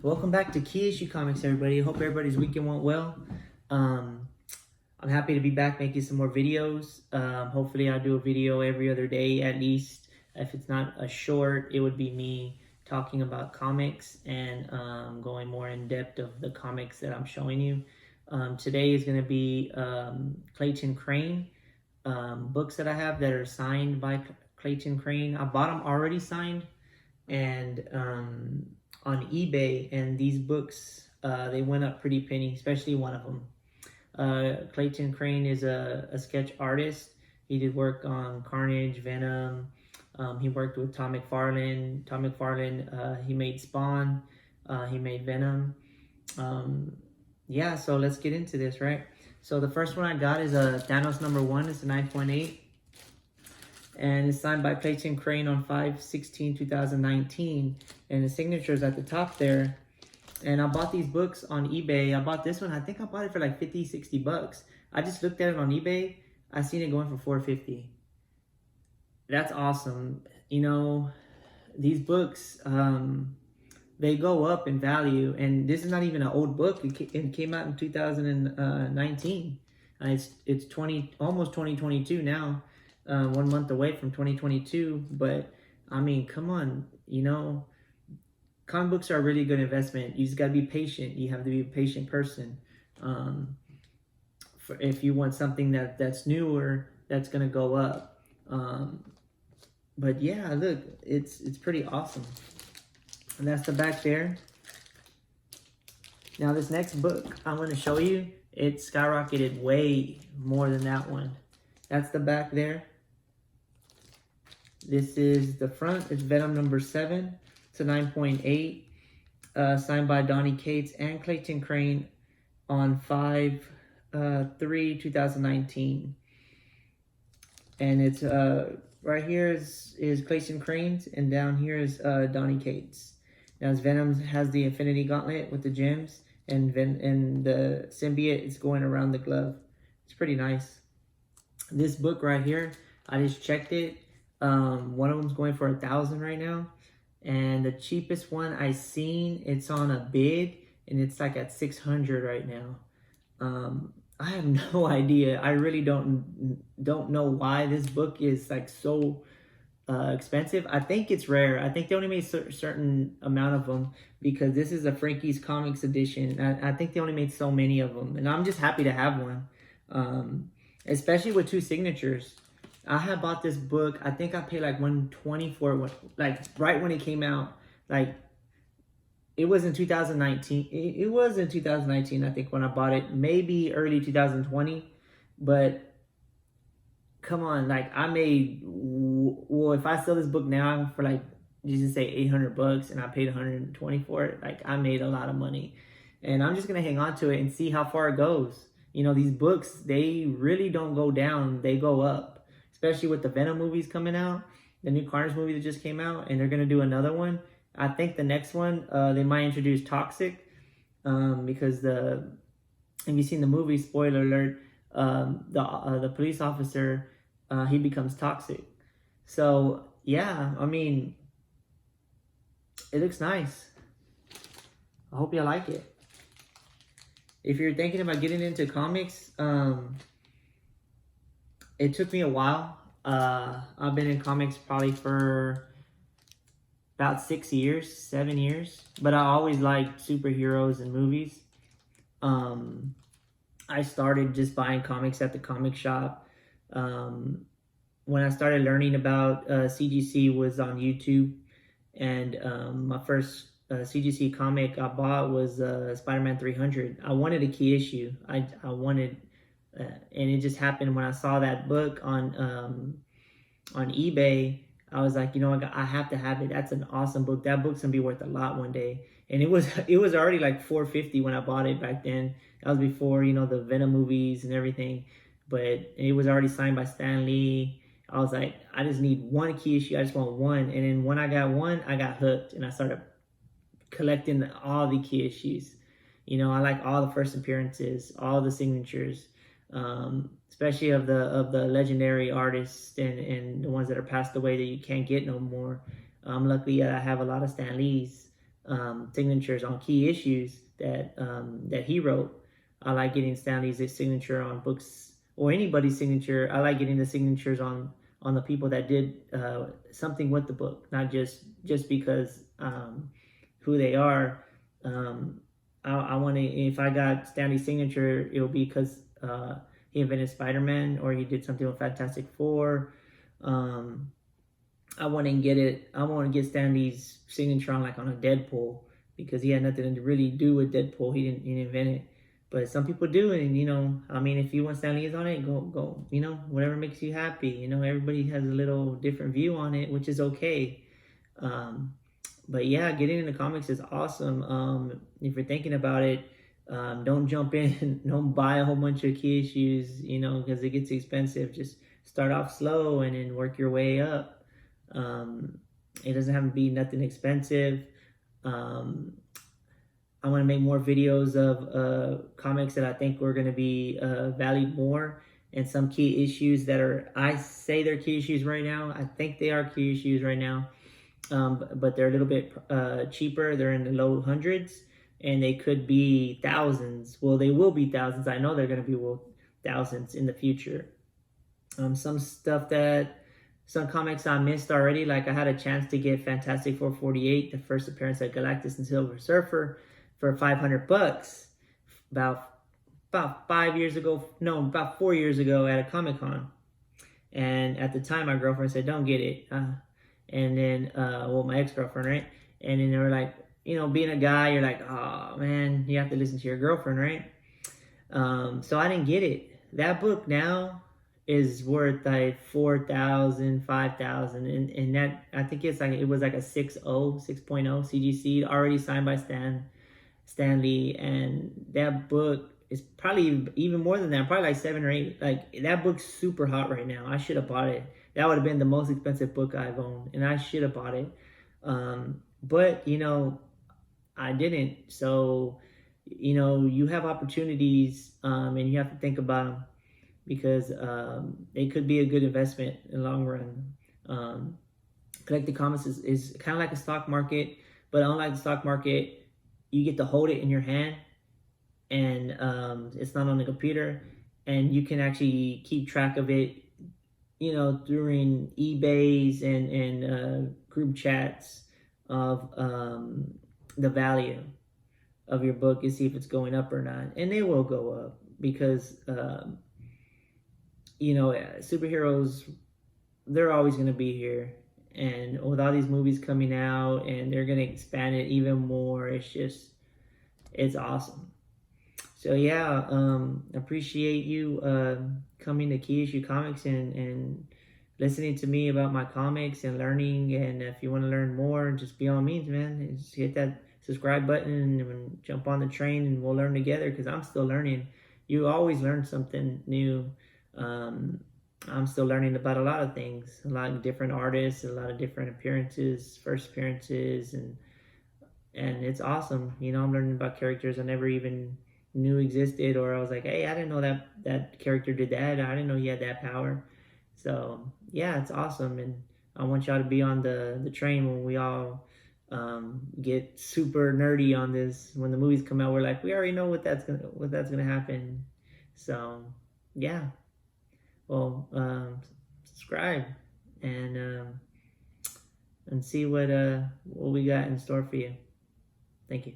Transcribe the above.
Welcome back to Key Issue Comics, everybody. Hope everybody's weekend went well. I'm happy to be back making some more videos. Hopefully I'll do a video every other day at least. If it's not a short, it would be me talking about comics and going more in depth of the comics that I'm showing you. Today is going to be Clayton Crain books that I have that are signed by Clayton Crain. I bought them already signed and on eBay, and these books they went up pretty penny, especially one of them. Clayton Crain is a sketch artist. He did work on Carnage, Venom. He worked with Tom McFarlane. He made Spawn. He made Venom. Yeah, so let's get into this, right? So the first one I got is a Thanos Number One. It's a 9.8. And it's signed by Clayton Crain on 5/16/2019. And the signature is at the top there. And I bought these books on eBay. I bought this one. I think I bought it for like 50, 60 bucks. I just looked at it on eBay. I seen it going for $4.50. That's awesome. You know, these books, they go up in value. And this is not even an old book. It came out in 2019. It's almost 2022 now. 1 month away from 2022, but I mean, come on, you know, comic books are a really good investment. You just got to be patient. You have to be a patient person. If you want something that's newer, that's going to go up. But yeah, look, it's pretty awesome. And that's the back there. Now this next book I'm going to show you, it skyrocketed way more than that one. That's the back there. This is the front. It's Venom number 7. It's a 9.8. Signed by Donny and Clayton Crain on 5/3/2019. And it's right here is Clayton Crain's, and down here is Donny Cates. Now his Venom has the Infinity Gauntlet with the gems, and the symbiote is going around the glove. It's pretty nice. This book right here, I just checked it. One of them's going for $1,000 right now, and the cheapest one I seen, it's on a bid, and it's like at $600 right now. I have no idea. I really don't know why this book is like so expensive. I think it's rare. I think they only made a certain amount of them because this is a Frankie's Comics edition. I think they only made so many of them, and I'm just happy to have one. Especially with 2 signatures. I had bought this book. I think I paid like $120 for it, like right when it came out. Like it was in 2019. It was in 2019, I think, when I bought it. Maybe early 2020. But come on, like I made, well, if I sell this book now for like, you just say 800 bucks and I paid 120 for it, like I made a lot of money. And I'm just going to hang on to it and see how far it goes. You know, these books, they really don't go down. They go up. Especially with the Venom movies coming out, the new Carnage movie that just came out, and they're going to do another one. I think the next one, they might introduce Toxic, because have you seen the movie, spoiler alert, the police officer, he becomes toxic. So, yeah, I mean, it looks nice. I hope you like it. If you're thinking about getting into comics, it took me a while. I've been in comics probably for about 7 years. But I always liked superheroes and movies. I started just buying comics at the comic shop. When I started learning about CGC was on YouTube. And my first CGC comic I bought was Spider-Man 300. I wanted a key issue. I wanted... and it just happened when I saw that book on eBay. I was like, you know, I have to have it. That's an awesome book. That book's gonna be worth a lot one day. And it was already like $4.50 when I bought it back then. That was before, you know, the Venom movies and everything. But it was already signed by Stan Lee. I was like, I just need one key issue. I just want one. And then when I got one, I got hooked, and I started collecting all the key issues. You know, I like all the first appearances, all the signatures. Especially of the legendary artists and the ones that are passed away that you can't get no more. I'm lucky that I have a lot of Stan Lees. signatures on key issues that he wrote. I like getting Stan Lee's signature on books, or anybody's signature. I like getting the signatures on the people that did something with the book, not just because who they are. I want to, if I got Stan Lee's signature, it'll be because he invented Spider-Man, or he did something with Fantastic Four. I want to get Stan Lee's signature on a Deadpool, because he had nothing to really do with Deadpool. He didn't invent it. But some people do, and I mean, if you want Stan Lee's on it, go, whatever makes you happy. Everybody has a little different view on it, which is okay. But yeah, getting into comics is awesome. If you're thinking about it, don't jump in, don't buy a whole bunch of key issues, because it gets expensive. Just start off slow and then work your way up. It doesn't have to be nothing expensive. I want to make more videos of comics that I think are going to be valued more, and some key issues that I say they're key issues right now. I think they are key issues right now, but they're a little bit cheaper. They're in the low hundreds, and they could be thousands. Well, they will be thousands. I know they're going to be thousands in the future. Some comics I missed already. Like, I had a chance to get Fantastic Four 48, the first appearance of Galactus and Silver Surfer, for $500 about 5 years ago. No, about 4 years ago at a Comic-Con. And at the time, my girlfriend said, "Don't get it." And then, my ex-girlfriend, right? And then they were like, being a guy, you're like, "Oh man, you have to listen to your girlfriend, right?" So I didn't get it. That book now is worth like $4,000, $5,000, and that, I think it was like a 6.0 CGC, already signed by Stan Lee, and that book is probably even more than that, probably like 7 or 8. Like, that book's super hot right now. I should have bought it. That would have been the most expensive book I've owned, and I should have bought it. But I didn't. So you have opportunities, and you have to think about them, because it could be a good investment in the long run. Collecting comics is kind of like a stock market, but unlike the stock market, you get to hold it in your hand, and it's not on the computer, and you can actually keep track of it, during eBays and group chats of the value of your book, and see if it's going up or not. And they will go up, because superheroes, they're always going to be here, and with all these movies coming out, and they're going to expand it even more, it's awesome. So yeah, appreciate you coming to Key Issue Comics and listening to me about my comics and learning. And if you want to learn more, just be all means, man. Just hit that subscribe button and jump on the train, and we'll learn together, because I'm still learning. You always learn something new. I'm still learning about a lot of things, a lot of different artists, a lot of different appearances, first appearances, and it's awesome. I'm learning about characters I never even knew existed, or I was like, hey, I didn't know that character did that. I didn't know he had that power. So yeah, it's awesome, and I want y'all to be on the train when we all get super nerdy on this. When the movies come out, we're like, we already know what that's gonna happen. So yeah, well, subscribe and see what we got in store for you. Thank you.